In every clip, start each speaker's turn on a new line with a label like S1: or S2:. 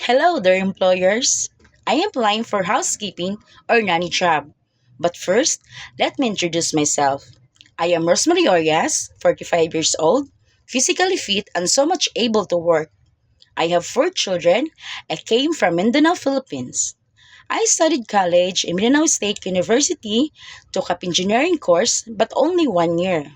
S1: Hello there, employers. I am applying for housekeeping or nanny job. But first, let me introduce myself. I am Rosemary Orias, 45 years old, physically fit and so much able to work. I have four children. I came from Mindanao, Philippines. I studied college in Mindanao State University, took up engineering course, but only 1 year.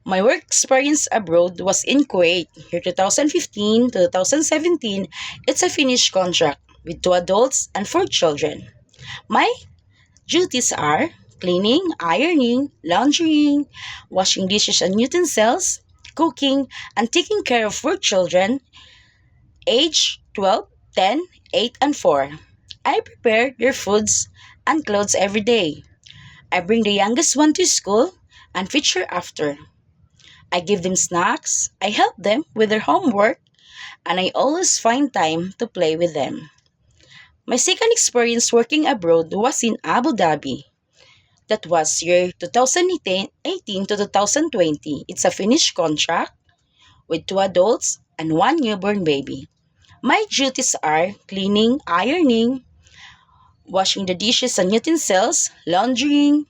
S1: My work experience abroad was in Kuwait, year 2015 to 2017. It's a finished contract with two adults and four children. My duties are cleaning, ironing, laundrying, washing dishes and utensils, cooking, and taking care of four children, age 12, 10, 8, and 4. I prepare their foods and clothes every day. I bring the youngest one to school and feature after. I give them snacks, I help them with their homework, and I always find time to play with them. My second experience working abroad was in Abu Dhabi. That was year 2018 to 2020. It's a finished contract with two adults and one newborn baby. My duties are cleaning, ironing, washing the dishes and utensils, laundrying,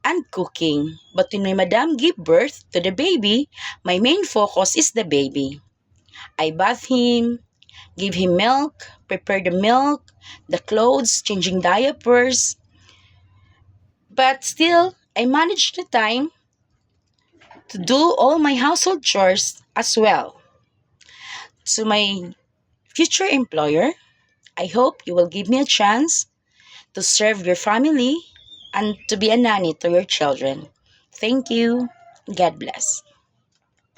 S1: and cooking. But when my madam gave birth to the baby, my main focus is the baby. I bath him, give him milk, prepare the milk, the clothes, changing diapers. But still, I manage the time to do all my household chores as well. To my future employer, I hope you will give me a chance to serve your family and to be a nanny to your children. Thank you. God bless.